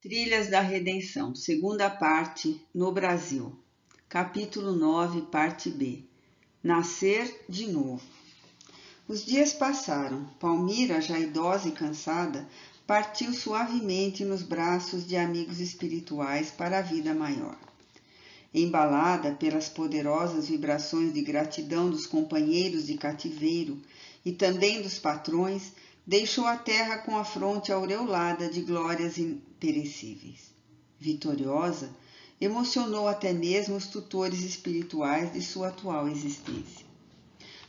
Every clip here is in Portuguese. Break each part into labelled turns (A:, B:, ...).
A: Trilhas da Redenção, segunda parte, no Brasil. Capítulo 9, parte B. Nascer de novo. Os dias passaram. Palmira, já idosa e cansada, partiu suavemente nos braços de amigos espirituais para a vida maior. Embalada pelas poderosas vibrações de gratidão dos companheiros de cativeiro e também dos patrões, deixou a terra com a fronte aureolada de glórias imperecíveis. Vitoriosa, emocionou até mesmo os tutores espirituais de sua atual existência.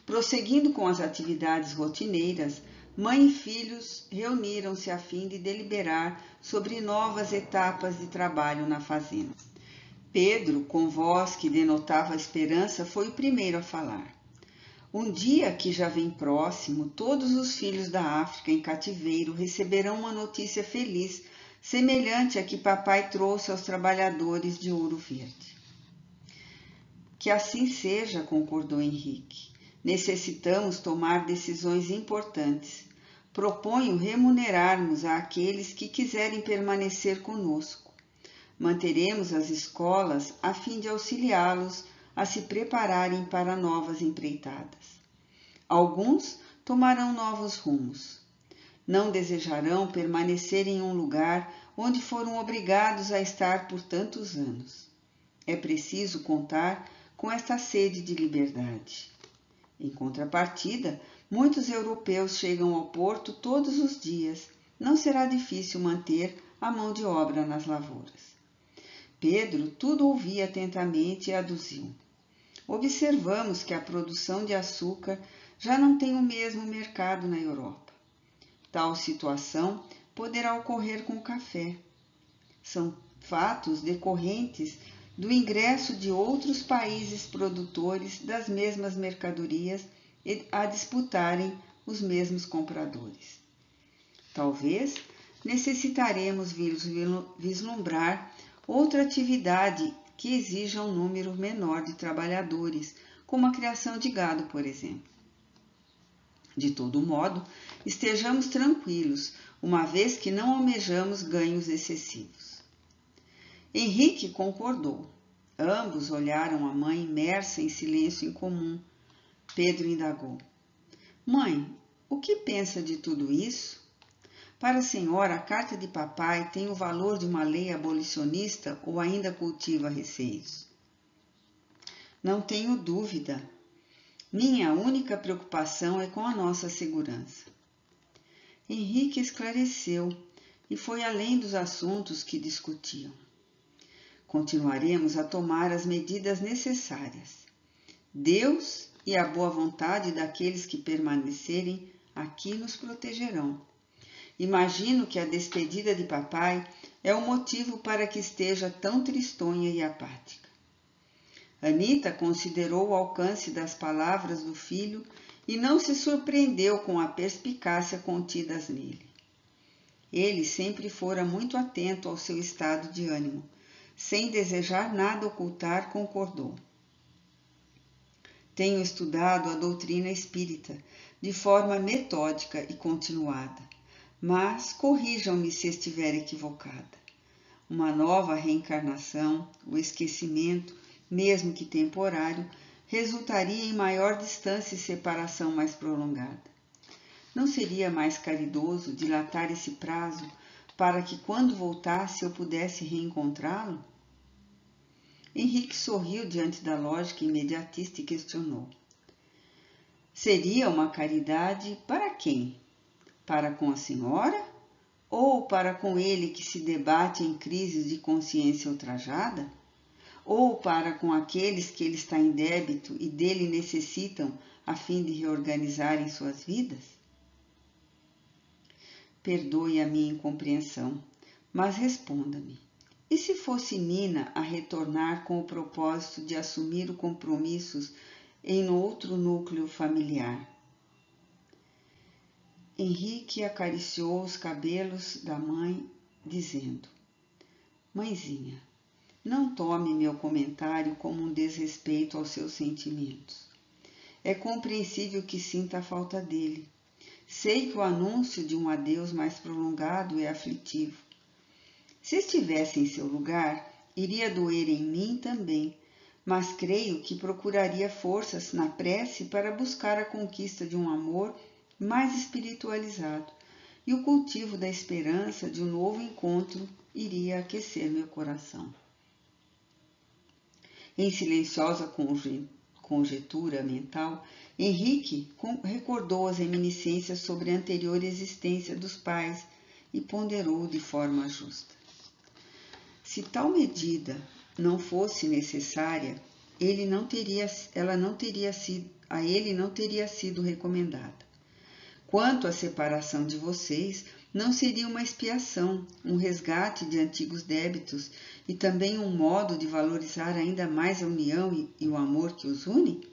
A: Prosseguindo com as atividades rotineiras, mãe e filhos reuniram-se a fim de deliberar sobre novas etapas de trabalho na fazenda. Pedro, com voz que denotava esperança, foi o primeiro a falar. Um dia que já vem próximo, todos os filhos da África em cativeiro receberão uma notícia feliz, semelhante à que papai trouxe aos trabalhadores de Ouro Verde. Que assim seja, concordou Henrique. Necessitamos tomar decisões importantes. Proponho remunerarmos àqueles que quiserem permanecer conosco. Manteremos as escolas a fim de auxiliá-los a se prepararem para novas empreitadas. Alguns tomarão novos rumos. Não desejarão permanecer em um lugar onde foram obrigados a estar por tantos anos. É preciso contar com esta sede de liberdade. Em contrapartida, muitos europeus chegam ao porto todos os dias. Não será difícil manter a mão de obra nas lavouras. Pedro tudo ouvia atentamente e aduziu. Observamos que a produção de açúcar já não tem o mesmo mercado na Europa. Tal situação poderá ocorrer com o café. São fatos decorrentes do ingresso de outros países produtores das mesmas mercadorias a disputarem os mesmos compradores. Talvez necessitaremos vislumbrar outra atividade que exija um número menor de trabalhadores, como a criação de gado, por exemplo. De todo modo, estejamos tranquilos, uma vez que não almejamos ganhos excessivos. Henrique concordou. Ambos olharam a mãe imersa em silêncio incomum. Pedro indagou. Mãe, o que pensa de tudo isso? Para a senhora, a carta de papai tem o valor de uma lei abolicionista ou ainda cultiva receios? Não tenho dúvida. Minha única preocupação é com a nossa segurança. Henrique esclareceu e foi além dos assuntos que discutiam. Continuaremos a tomar as medidas necessárias. Deus e a boa vontade daqueles que permanecerem aqui nos protegerão. Imagino que a despedida de papai é o motivo para que esteja tão tristonha e apática. Anita considerou o alcance das palavras do filho e não se surpreendeu com a perspicácia contidas nele. Ele sempre fora muito atento ao seu estado de ânimo. Sem desejar nada ocultar, concordou. Tenho estudado a doutrina espírita de forma metódica e continuada. Mas corrijam-me se estiver equivocada. Uma nova reencarnação, o esquecimento, mesmo que temporário, resultaria em maior distância e separação mais prolongada. Não seria mais caridoso dilatar esse prazo para que, quando voltasse, eu pudesse reencontrá-lo? Henrique sorriu diante da lógica imediatista e questionou. Seria uma caridade para quem? Para com a senhora ou para com ele que se debate em crises de consciência ultrajada? Ou para com aqueles que ele está em débito e dele necessitam a fim de reorganizarem suas vidas? Perdoe a minha incompreensão, mas responda-me. E se fosse Nina a retornar com o propósito de assumir os compromissos em outro núcleo familiar? Henrique acariciou os cabelos da mãe, dizendo: Mãezinha, não tome meu comentário como um desrespeito aos seus sentimentos. É compreensível que sinta a falta dele. Sei que o anúncio de um adeus mais prolongado é aflitivo. Se estivesse em seu lugar, iria doer em mim também, mas creio que procuraria forças na prece para buscar a conquista de um amor mais espiritualizado, e o cultivo da esperança de um novo encontro iria aquecer meu coração. Em silenciosa conjetura mental, Henrique recordou as reminiscências sobre a anterior existência dos pais e ponderou de forma justa. Se tal medida não fosse necessária, a ele não teria sido recomendada. Quanto à separação de vocês, não seria uma expiação, um resgate de antigos débitos e também um modo de valorizar ainda mais a união e o amor que os une?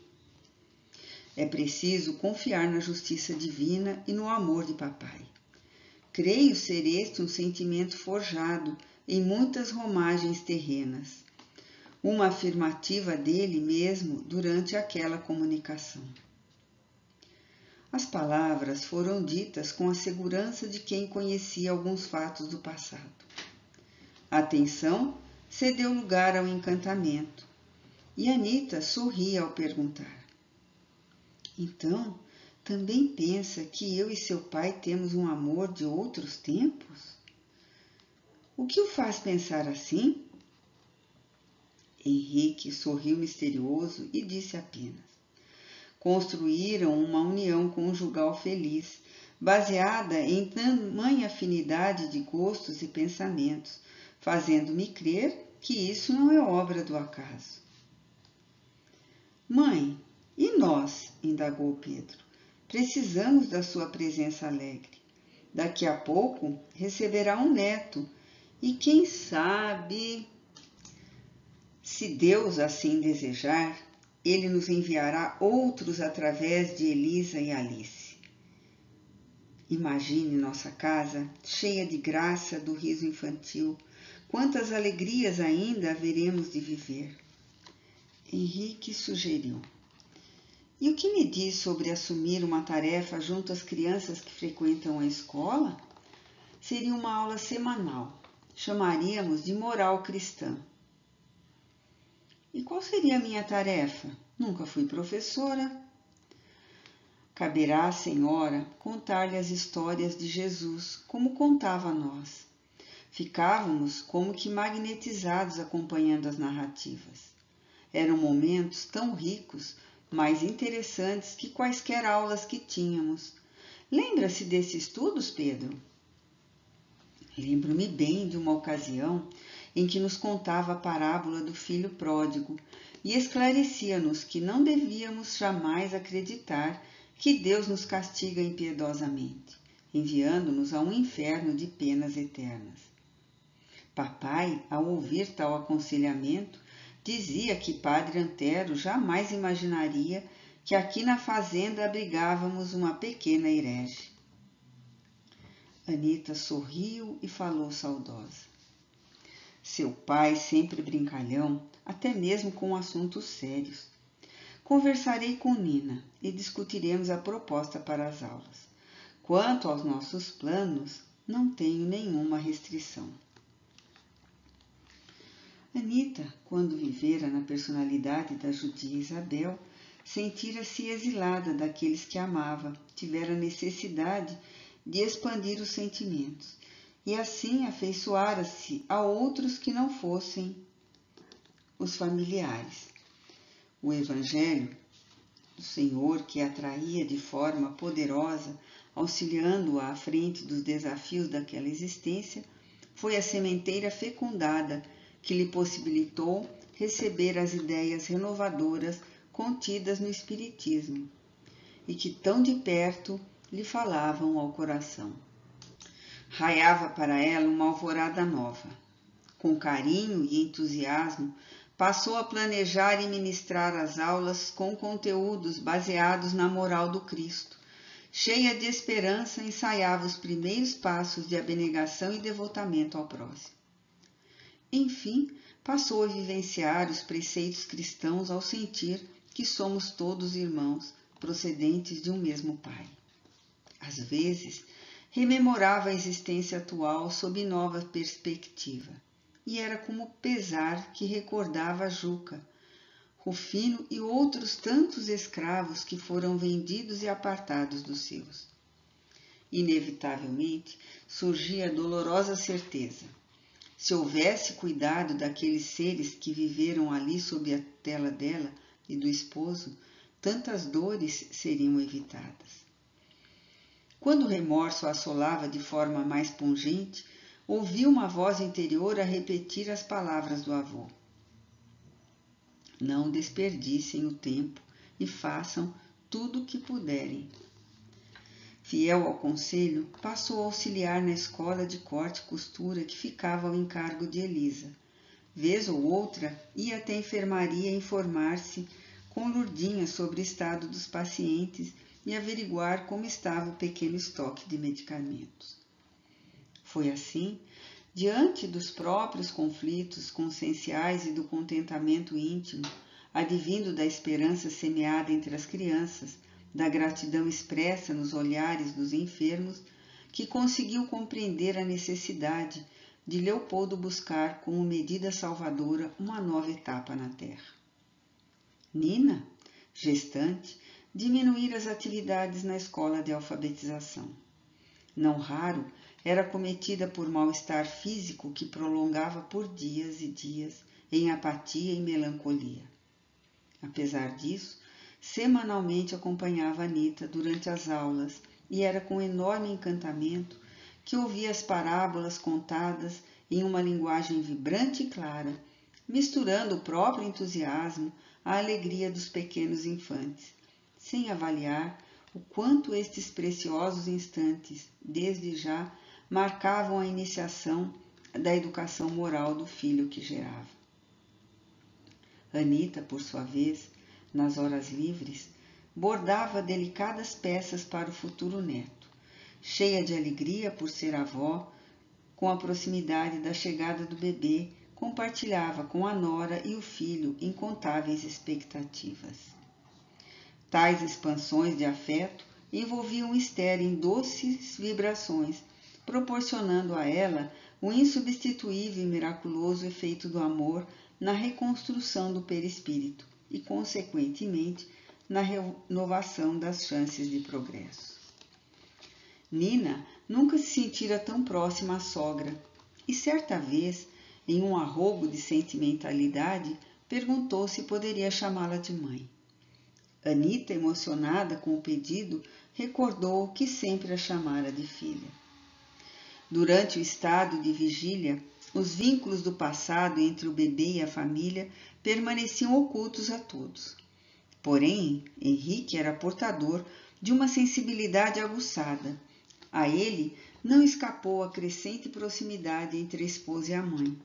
A: É preciso confiar na justiça divina e no amor de papai. Creio ser este um sentimento forjado em muitas romagens terrenas, uma afirmativa dele mesmo durante aquela comunicação. As palavras foram ditas com a segurança de quem conhecia alguns fatos do passado. A atenção cedeu lugar ao encantamento, e Anita sorria ao perguntar: então, também pensa que eu e seu pai temos um amor de outros tempos? O que o faz pensar assim? Henrique sorriu misterioso e disse apenas: construíram uma união conjugal feliz, baseada em tamanha afinidade de gostos e pensamentos, fazendo-me crer que isso não é obra do acaso. Mãe, e nós? Indagou Pedro. Precisamos da sua presença alegre. Daqui a pouco receberá um neto e quem sabe, se Deus assim desejar, ele nos enviará outros através de Elisa e Alice. Imagine nossa casa cheia de graça do riso infantil. Quantas alegrias ainda haveremos de viver? Henrique sugeriu: e o que me diz sobre assumir uma tarefa junto às crianças que frequentam a escola? Seria uma aula semanal. Chamaríamos de moral cristã. E qual seria a minha tarefa? Nunca fui professora. Caberá à senhora contar-lhe as histórias de Jesus, como contava a nós. Ficávamos como que magnetizados acompanhando as narrativas. Eram momentos tão ricos, mais interessantes que quaisquer aulas que tínhamos. Lembra-se desses estudos, Pedro? Lembro-me bem de uma ocasião em que nos contava a parábola do filho pródigo e esclarecia-nos que não devíamos jamais acreditar que Deus nos castiga impiedosamente, enviando-nos a um inferno de penas eternas. Papai, ao ouvir tal aconselhamento, dizia que Padre Antero jamais imaginaria que aqui na fazenda abrigávamos uma pequena herege. Anita sorriu e falou saudosa. Seu pai, sempre brincalhão, até mesmo com assuntos sérios. Conversarei com Nina e discutiremos a proposta para as aulas. Quanto aos nossos planos, não tenho nenhuma restrição. Anita, quando vivera na personalidade da judia Isabel, sentira-se exilada daqueles que amava, tivera necessidade de expandir os sentimentos, e assim afeiçoara-se a outros que não fossem os familiares. O Evangelho do Senhor, que a atraía de forma poderosa, auxiliando-a à frente dos desafios daquela existência, foi a sementeira fecundada que lhe possibilitou receber as ideias renovadoras contidas no Espiritismo e que tão de perto lhe falavam ao coração. Raiava para ela uma alvorada nova. Com carinho e entusiasmo, passou a planejar e ministrar as aulas com conteúdos baseados na moral do Cristo. Cheia de esperança, ensaiava os primeiros passos de abnegação e devotamento ao próximo. Enfim, passou a vivenciar os preceitos cristãos ao sentir que somos todos irmãos, procedentes de um mesmo Pai. Às vezes, rememorava a existência atual sob nova perspectiva. E era como pesar que recordava a Juca, Rufino e outros tantos escravos que foram vendidos e apartados dos seus. Inevitavelmente surgia a dolorosa certeza. Se houvesse cuidado daqueles seres que viveram ali sob a tela dela e do esposo, tantas dores seriam evitadas. Quando o remorso a assolava de forma mais pungente, ouviu uma voz interior a repetir as palavras do avô. Não desperdicem o tempo e façam tudo o que puderem. Fiel ao conselho, passou a auxiliar na escola de corte e costura que ficava ao encargo de Elisa. Vez ou outra, ia até a enfermaria informar-se com Lurdinha sobre o estado dos pacientes e averiguar como estava o pequeno estoque de medicamentos. Foi assim, diante dos próprios conflitos conscienciais e do contentamento íntimo, advindo da esperança semeada entre as crianças, da gratidão expressa nos olhares dos enfermos, que conseguiu compreender a necessidade de Leopoldo buscar como medida salvadora uma nova etapa na terra. Nina, gestante, diminuíra as atividades na escola de alfabetização. Não raro, era cometida por mal-estar físico que prolongava por dias e dias em apatia e melancolia. Apesar disso, semanalmente acompanhava Anita durante as aulas e era com enorme encantamento que ouvia as parábolas contadas em uma linguagem vibrante e clara, misturando o próprio entusiasmo à alegria dos pequenos infantes, sem avaliar o quanto estes preciosos instantes, desde já, marcavam a iniciação da educação moral do filho que gerava. Anita, por sua vez, nas horas livres, bordava delicadas peças para o futuro neto, cheia de alegria por ser avó, com a proximidade da chegada do bebê, compartilhava com a nora e o filho incontáveis expectativas. Tais expansões de afeto envolviam Esther em doces vibrações, proporcionando a ela o insubstituível e miraculoso efeito do amor na reconstrução do perispírito e, consequentemente, na renovação das chances de progresso. Nina nunca se sentira tão próxima à sogra e, certa vez, em um arrobo de sentimentalidade, perguntou se poderia chamá-la de mãe. Anita, emocionada com o pedido, recordou que sempre a chamara de filha. Durante o estado de vigília, os vínculos do passado entre o bebê e a família permaneciam ocultos a todos. Porém, Henrique era portador de uma sensibilidade aguçada. A ele não escapou a crescente proximidade entre a esposa e a mãe,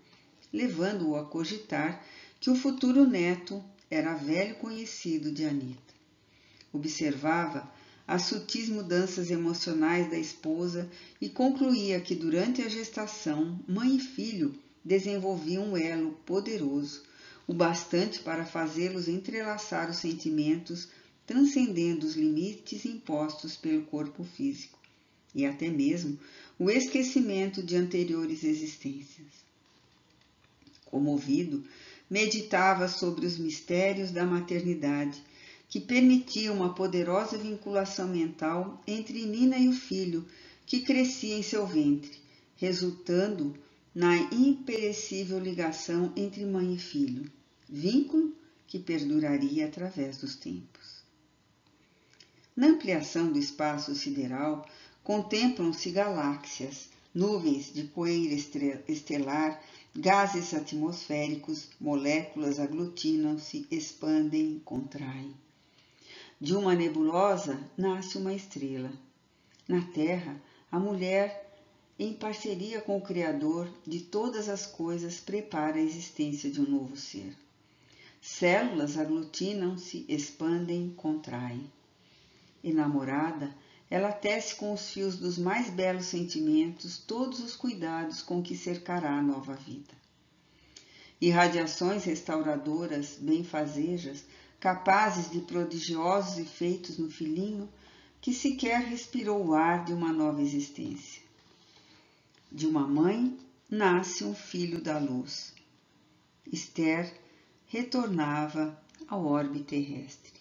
A: levando-o a cogitar que o futuro neto era velho conhecido de Anita. Observava as sutis mudanças emocionais da esposa e concluía que durante a gestação, mãe e filho desenvolviam um elo poderoso, o bastante para fazê-los entrelaçar os sentimentos, transcendendo os limites impostos pelo corpo físico, e até mesmo o esquecimento de anteriores existências. Comovido, meditava sobre os mistérios da maternidade, que permitia uma poderosa vinculação mental entre Nina e o filho que crescia em seu ventre, resultando na imperecível ligação entre mãe e filho, vínculo que perduraria através dos tempos. Na ampliação do espaço sideral, contemplam-se galáxias, nuvens de poeira estelar, gases atmosféricos, moléculas aglutinam-se, expandem, contraem. De uma nebulosa nasce uma estrela. Na Terra, a mulher, em parceria com o Criador de todas as coisas, prepara a existência de um novo ser. Células aglutinam-se, expandem, contraem. Enamorada, ela tece com os fios dos mais belos sentimentos todos os cuidados com que cercará a nova vida. Irradiações restauradoras, benfazejas, capazes de prodigiosos efeitos no filhinho, que sequer respirou o ar de uma nova existência. De uma mãe nasce um filho da luz. Esther retornava ao orbe terrestre.